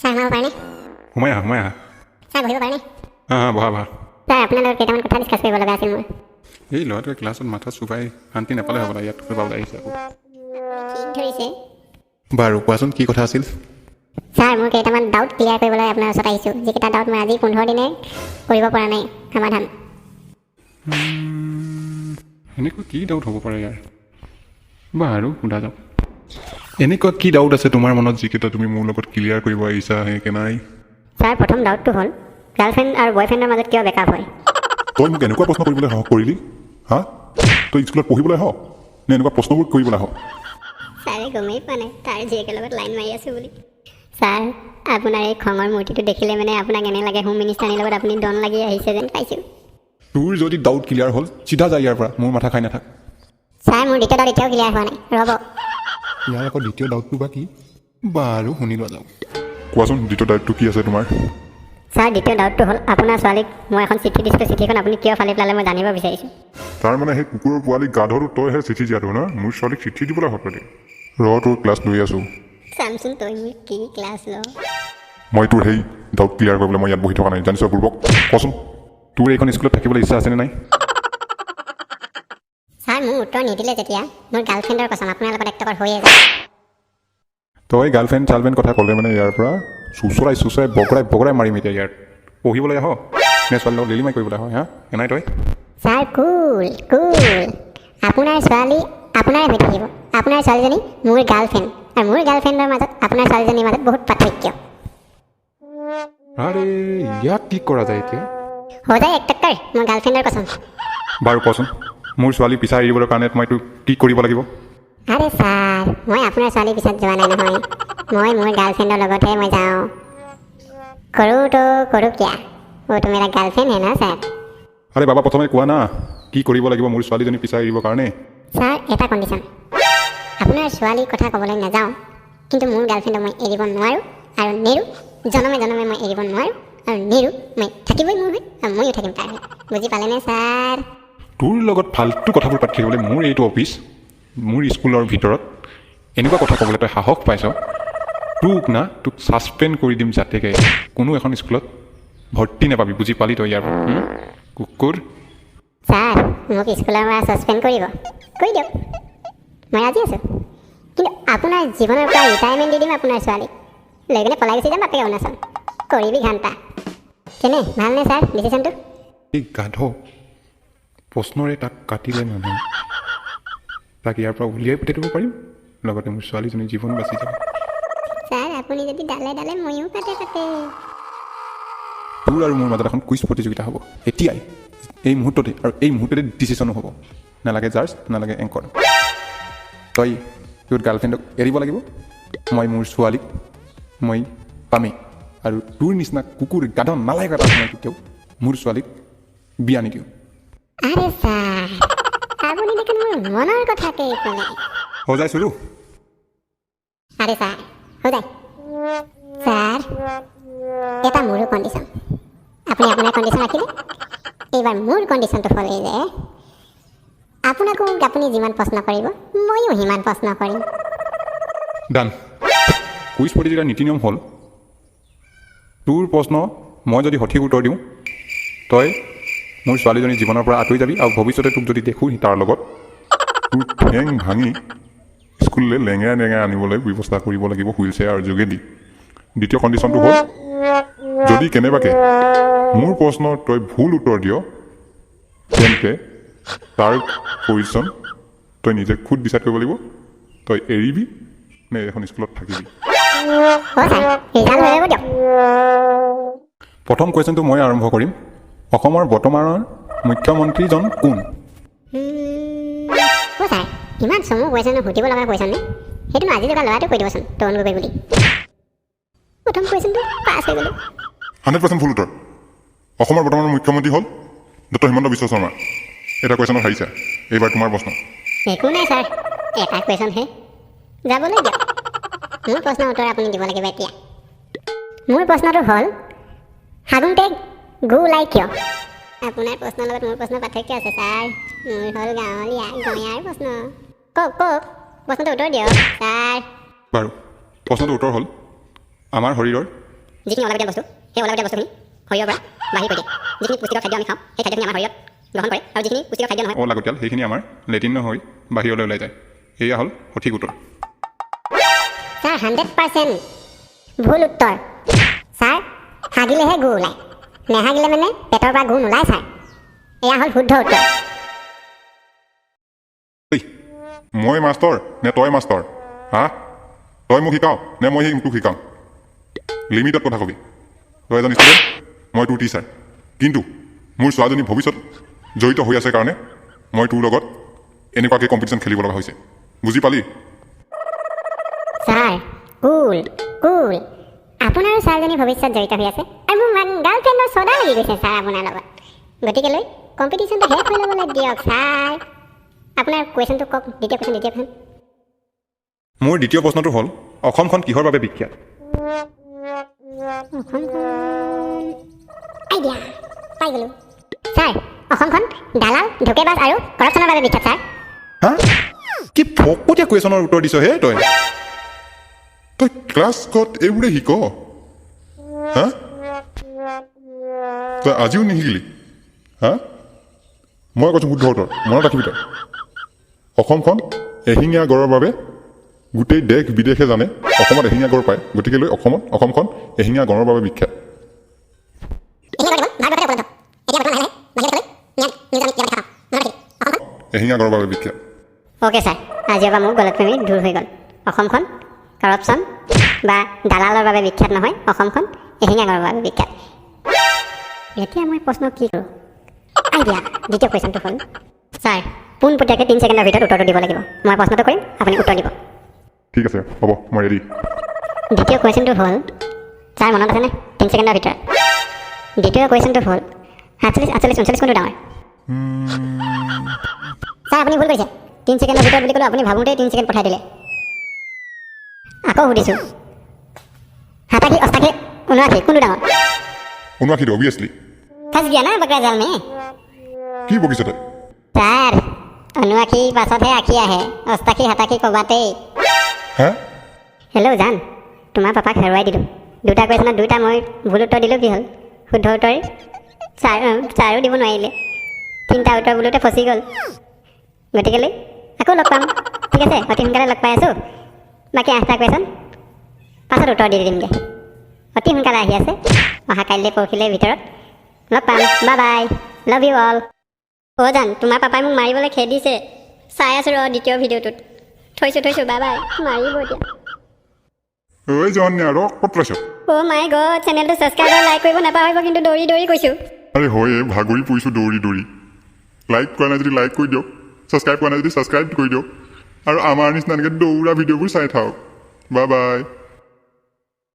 Sir সোমাব পাৰেনে? সোমাই আহা ছাৰ বহিব পাৰেনে? বহা ছাৰ আপোনাৰ লগত কেইটামান কথা ডিছকাছ কৰিব লগা আছিল মোৰ। এই ল'ৰাটোৱে ক্লাছত মাথা চুবাই শান্তি নাপালে হ'বলা, ইয়াত পাবলৈ আহিছে আকৌ। ঠিক ধৰিছে। বাৰু কোৱাচোন কি কথা আছিল? ছাৰ মোৰ কেইটামান ডাউট ক্লিয়াৰ কৰিবলৈ আপোনাৰ ওচৰত আহিছোঁ, যিকেইটা ডাউট মই আজি 15 দিনে কৰিব পৰা নাই সমাধান। এনেকুৱা কি ডাউট হ'ব পাৰে ইয়াৰ? বাৰু সোধা যাওক। এনেকুৱা কি ডাউট আছে তোমাৰ মনত যিকেইটা তুমি মোৰ লগত ক্লিয়াৰ কৰিব আহিছা সেনেকৈ নাই? ছাৰ প্ৰথম ডাউটটো হ'ল গাৰ্লফ্ৰেণ্ড আৰু বয়ফ্ৰেণ্ডৰ মাজত কিয় ব্ৰেকআপ হয়? তই মোক এনেকুৱা প্ৰশ্ন কৰিবলৈ সাহস কৰিলি? তই স্কুলত পঢ়িবলৈ আহ নে এনেকুৱা প্ৰশ্নবোৰ কৰিবলৈ আহ? ছাৰে গমেই পোৱা নাই তাৰ জীয়েকৰ লগত লাইন মাৰি আছোঁ বুলি। ছাৰ আপোনাৰ এই খঙৰ মূৰ্তিটো দেখিলে মানে আপোনাক এনে লাগে হোম মিনিষ্টাৰৰ লগত আপুনি ডন লাগি আহিছে যেন পাইছোঁ। তোৰ যদি ডাউট ক্লিয়াৰ হ'ল চিধা যায় ইয়াৰ পৰা, মোৰ মাথা খাই নাথাক। ছাৰ মোৰ দ্বিতীয় ডাউট এতিয়াও ক্লিয়াৰ হোৱা নাই, ৰ'ব। ইয়াৰ আকৌ দ্বিতীয় ডাউটটো বা কি? বাৰু শুনি লোৱা যাওক। কোৱাচোন দ্বিতীয় ডাউটটো কি আছে তোমাৰ? ছাৰ দ্বিতীয় ডাউটটো হ'ল আপোনাৰ ছোৱালীক মই এখন চিঠি দিছিলোঁ, চিঠিখন আপুনি কিয় ফালি পেলালে মই জানিব বিচাৰিছোঁ। তাৰমানে সেই কুকুৰৰ পোৱালি গাধটো তইহে চিঠি দিয়াটো ন? মোৰ ছোৱালীক চিঠি দিবলৈ হওক দে। তোৰ ক্লাছ লৈ আছোঁ। চামচোন তই মোক কি ক্লাছ ল। মই তোৰ সেই ডাউট ক্লিয়াৰ কৰিবলৈ মই ইয়াত বহি থকা নাই, জানিছ পূৰ্বক। কচোন তোৰ এইখন স্কুলত থাকিবলৈ ইচ্ছা আছেনে নাই? ছাৰ মোৰ উত্তৰ নিদিলে যেতিয়া মোৰ গাৰ্লফ্ৰেণ্ডৰ কচম আপোনাৰ লগত এক টকাৰ হৈয়ে যায়। তই গাৰ্লফ্ৰেণ্ড চাৰ্লফ্ৰেণ্ড কথা ক'লে মানে ইয়াৰ পৰা চুচৰাই বগৰাই মাৰিম এতিয়া ইয়াত। পঢ়িবলৈ আহ নে ছোৱালীৰ লগত লিলিমাই কৰিবলৈ আহ? এনাই তই? ছাৰ কুল আপোনাৰ ছোৱালী আপোনাৰে হৈ থাকিব। আপোনাৰ ছোৱালীজনী মোৰ গাৰ্লফ্ৰেণ্ড আৰু মোৰ গাৰ্লফ্ৰেণ্ডৰ মাজত আপোনাৰ ছোৱালীজনীৰ মাজত বহুত পাৰ্থক্য। আৰে ইয়াক কি কৰা যায় এতিয়া? হৈ যায় এক টক্কৰ মোৰ গাৰ্লফ্ৰেণ্ডৰ কচম। বাৰু কচোন মোৰ ছোৱালী পিছা এৰিবৰ কাৰণে মই তোক কি কৰিব লাগিব? আৰে ছাৰ মই আপোনাৰ ছোৱালীৰ পিছত যোৱা নাই নহয়, মই মোৰ গাৰ্লফ্ৰেণ্ডৰ লগতহে মই যাওঁ। কৰো কিয়া তো মেৰা গাৰ্লফ্ৰেণ্ড হে না ছাৰ। আৰে বাবা প্ৰথমে কোৱা না কি কৰিব লাগিব মোৰ ছোৱালীজনী পিছা এৰিবৰ কাৰণে? ছাৰ এটা কণ্ডিশ্যন, আপোনাৰ ছোৱালীৰ কথা ক'বলৈ নাযাওঁ, কিন্তু মোৰ গাৰ্লফ্ৰেণ্ডক মই এৰিব নোৱাৰোঁ আৰু নেৰোঁ, জনমে জনমে মই এৰিব নোৱাৰোঁ আৰু নেৰোঁ, মই থাকিবই মোৰ হৈ আৰু ময়ো থাকিম তাৰ হৈ। বুজি পালেনে ছাৰ? তোৰ লগত ফাল্টু কথাবোৰ পাতি থাকিবলৈ মোৰ এইটো অফিচ, মোৰ স্কুলৰ ভিতৰত এনেকুৱা কথা ক'বলৈ তই সাহস পাইছ? তোক ছাছপেণ্ড কৰি দিম যাতেকৈ কোনো এখন স্কুলত ভৰ্তি নাপাবি। বুজি পালি তই ইয়াৰ পৰা? কুকুৰ। ছাৰ মোক স্কুলৰ পৰা ছাছপেণ্ড কৰি দিয়ক, মই ৰাজি আছোঁ, কিন্তু আপোনাৰ জীৱনৰ পৰা ৰিটায়াৰমেণ্ট দি দিম আপোনাৰ ছোৱালীক, লৈ কিনে পলাই গুচি যাম বাপেকে অৰুণাচল। কৰিবি ঘাণ্টা। কেনে ভালনে ছাৰ ডিচিশ্যনটো? এই গাধ প্ৰশ্নৰে তাক কাটিলে মানুহ, তাক ইয়াৰ পৰা উলিয়াই পঠিয়াই দিব পাৰিম, লগতে মোৰ ছোৱালীজনীৰ জীৱন বাচি যাব। ছাৰ আপুনি যদি ডালে ডালে ময়ো কাটে। তোৰ আৰু মোৰ মাজত এখন কুইজ প্ৰতিযোগিতা হ'ব এতিয়াই, এই মুহূৰ্ততে, আৰু এই মুহূৰ্ততে ডিচিশ্যনো হ'ব। নালাগে জাৰ্জ, নালাগে এংকৰ। তই তোৰ গাৰ্লফ্ৰেণ্ডক এৰিব লাগিব, মই মোৰ ছোৱালীক মই পামেই, আৰু তোৰ নিচিনা কুকুৰ গাধ নালাগে এটা মই কেতিয়াও মোৰ ছোৱালীক বিয়া নিদিওঁ। আৰে ছাৰ আপুনি দেখোন মোৰ মনৰ কথাকেই ক'লে। সজাই চলো। আৰে ছাৰ হৈ যায়। ছাৰ এটা মোৰো কণ্ডিশ্যন, আপুনি আপোনাৰ কণ্ডিশ্যন ৰাখিলে, এইবাৰ মোৰ কণ্ডিশ্যনটো হ'ল এই যে আপোনাকো আপুনি যিমান প্ৰশ্ন কৰিব ময়ো সিমান প্ৰশ্ন কৰিম। ডান। কুইজ প্ৰতিযোগিতাৰ নীতি নিয়ম হ'ল তোৰ প্ৰশ্ন মই যদি সঠিক উত্তৰ দিওঁ তই মোৰ ছোৱালীজনীৰ জীৱনৰ পৰা আঁতৰি যাবি, আৰু ভৱিষ্যতে তোক যদি দেখোঁ তাৰ লগত তোৰ ঠেং ভাঙি স্কুললৈ লেঙেৰাই আনিবলৈ ব্যৱস্থা কৰিব লাগিব হুইল চেয়াৰৰ যোগেদি। দ্বিতীয় কণ্ডিশ্যনটো হ'ল যদি কেনেবাকৈ মোৰ প্ৰশ্নৰ তই ভুল উত্তৰ দিয় তেন্তে তাৰ পজিশ্যন তই নিজে খুদ ডিচাইড কৰিব লাগিব, তই এৰিবি নে এখন স্কুলত থাকিবি। প্ৰথম কুৱেশ্যনটো মই আৰম্ভ কৰিম। অসমৰ বৰ্তমানৰ মুখ্যমন্ত্ৰীজন কোন? ছাৰ ইমান চমু কুৱেশ্যন সুধিব লগা কুৱেশ্যন নে? সেইটো মই আজি থকা ল'ৰাটো কৈ দিবচোন, তৰুণ গগৈ বুলি। প্ৰথম কুৱেশ্যনটো পাছ হৈ গ'লো। 100% ভুল উত্তৰ। অসমৰ বৰ্তমানৰ মুখ্যমন্ত্ৰী হ'ল ডক্টৰ হিমন্ত বিশ্ব শৰ্মা। এটা কুৱেশ্যনত হাৰিছা, এইবাৰ তোমাৰ প্ৰশ্ন। একো নাই ছাৰ, এটা কুৱেশ্যনহে, যাবলৈ দিয়ক। মোৰ প্ৰশ্নৰ উত্তৰ আপুনি দিব লাগিব এতিয়া। মোৰ প্ৰশ্নটো হ'ল হাগুংতে গু ওলাই কিয়? আপোনাৰ প্ৰশ্নৰ লগত মোৰ প্ৰশ্নৰ পাৰ্থক্য আছে ছাৰ। মোৰ হ'ল গাঁৱলীয়া গঞাৰ প্ৰশ্ন। কওক প্ৰশ্নটো উত্তৰ দিয়ক ছাৰ। বাৰু প্ৰশ্নটোৰ উত্তৰ হ'ল আমাৰ শৰীৰৰ যিখিনি অলাগতীয়াল বস্তু সেই অলাগতীয়াল বস্তুখিনি শৰীৰৰ পৰা বাহিৰ কৰি দিয়ে যিখিনি পুষ্টিকৰ খাদ্য আমি খাওঁ সেই খাদ্যখিনি আমাৰ শৰীৰত গ্ৰহণ কৰে আৰু যিখিনি পুষ্টিকৰ খাদ্য নহয় অলাগতিয়াল সেইখিনি আমাৰ লেটিন হৈ বাহিৰলৈ ওলাই যায় এয়া হ'ল সঠিক উত্তৰ ছাৰ 100% ভুল উত্তৰ ছাৰ হাগিলেহে গু ওলায় নেহাগিলে মানে পেটৰ পৰা গু নোলায় ছাৰ এয়া হ'ল শুদ্ধ উত্তৰ ঐ মই মাষ্টৰ নে তই মাষ্টৰ হা তই মোক শিকাও নে মই তোক শিকাওঁ লিমিটত কথা কবি তই এজন ষ্টুডেণ্ট মই তোৰ টিচাৰ কিন্তু মোৰ ছোৱালীজনী ভৱিষ্যত জড়িত হৈ আছে কাৰণে মই তোৰ লগত এনেকুৱাকৈ কম্পিটিশ্যন খেলিব লগা হৈছে বুজি পালি ছাৰ কুল কুল আপোনাৰ ছোৱালীজনী ভৱিষ্যত জড়িত হৈ আছে আৰু মোৰ গাৰ্লফ্ৰেণ্ডৰ চদা লাগি গৈছে ছাৰ আপোনাৰ লগত গতিকেলৈ কম্পিটিশ্যনটো শেষ হৈ ল'বলৈ দিয়ক ছাৰ আপোনাৰ কুৱেশ্যনটো কওক দ্বিতীয় কুৱেশ্যন মোৰ দ্বিতীয় প্ৰশ্নটো হ'ল অসমখন কিহৰ বাবে বিখ্যাত আইডিয়া পাই গ'লোঁ ছাৰ অসমখন দালাল ধোকেবাজ আৰু কৰাপশ্যনৰ বাবে বিখ্যাত ছাৰ হা কি ফকতীয়া কুৱেশ্যনৰ উত্তৰ দিছ হে তই তই ক্লাছ ক'ত এইবোৰে শিক হা তই আজিও নিশিকিলি হা মই কৈছোঁ শুদ্ধ উত্তৰ মনত ৰাখিবি তই অসমখন এশিঙীয়া গড়ৰ বাবে গোটেই দেশ বিদেশে জানে অসমত এশিঙীয়া গড় পায় গতিকেলৈ অসমখন এশিঙীয়া গড়ৰ বাবে বিখ্যাত এশিঙীয়া গড়ৰ বাবে বিখ্যাত অ'কে ছাৰ আজিৰ পৰা মোৰ গলতফেমি দূৰ হৈ গ'ল অসমখন কৰাপশ্যন বা দালালৰ বাবে বিখ্যাত নহয় অসমখন এশিঙীয়া গড়ৰ বাবে বিখ্যাত এতিয়া মই প্ৰশ্ন কি কৰোঁ আইডিয়া দ্বিতীয় কুৱেশ্যনটো হ'ল ছাৰ পোনপটীয়াকৈ 3 ছেকেণ্ডৰ ভিতৰত উত্তৰটো দিব লাগিব মই প্ৰশ্নটো কৰিম আপুনি উত্তৰ দিব ঠিক আছে হ'ব মই ৰেডি দ্বিতীয় কুৱেশ্যনটো হ'ল ছাৰ মনত আছেনে 3 ছেকেণ্ডৰ ভিতৰত দ্বিতীয় কুৱেশ্যনটো হ'ল 47 48 49 কোনটো ডাঙৰ ছাৰ আপুনি ভুল কৰিছে 3 ছেকেণ্ডৰ ভিতৰত বুলি ক'লোঁ আপুনি ভাবোঁতেই 3 ছেকেণ্ড পঠাই দিলে আকৌ সুধিছোঁ 87 88 79 কোনটো ডাঙৰ 79 অভিয়াছলি ফঁচ গিয়া না বকৰা জাল মে কি বকিছ তই ছাৰ 79 পাছতহে আঁকি আহে 88 87 ক'বাতেই হা হেল্ল' জান তোমাৰ পাপাক হেৰুৱাই দিলোঁ দুটা কুৱেশ্যনত দুটা মই ভুল উত্তৰ দিলোঁ কি হ'ল শুদ্ধ উত্তৰ ছাৰো দিব নোৱাৰিলে 3টা উত্তৰ বোলোতে ফচি গ'ল গতিকেলৈ আকৌ লগ পাম ঠিক আছে অতি সোনকালে লগ পাই আছোঁ বাকী 8টা কুৱেশ্যন পাছত উত্তৰ দি দিমগৈ অতি সোনকালে আহি আছে অহা কাইলৈ পৰহিলৈ ভিতৰত লগ পাম bye bye love you all অ' জান তোমাৰ পাপাই মোক মাৰিবলৈ খেদিছে চাই আছোঁ ৰ দ্বিতীয় ভিডিঅ'টোত থৈছোঁ বাই বাই মাৰিব এতিয়া ঐ জন্যা ৰ ক'ত পাইছ অ' মাই গড চেনেলটো ছাবস্ক্ৰাইব আৰু লাইক কৰিব নাপাহৰিব কিন্তু দৌৰি দৌৰি কৈছোঁ আৰে হয় ভাগৰি পৰিছোঁ দৌৰি দৌৰি লাইক কৰা নাই যদি লাইক কৰি দিয়ক ছাবস্ক্ৰাইব কৰা নাই যদি ছাবস্ক্ৰাইব কৰি দিয়ক আৰু আমাৰ নিচিনা এনেকৈ দৌৰা ভিডিঅ'বোৰ চাই থাকক বাই বাই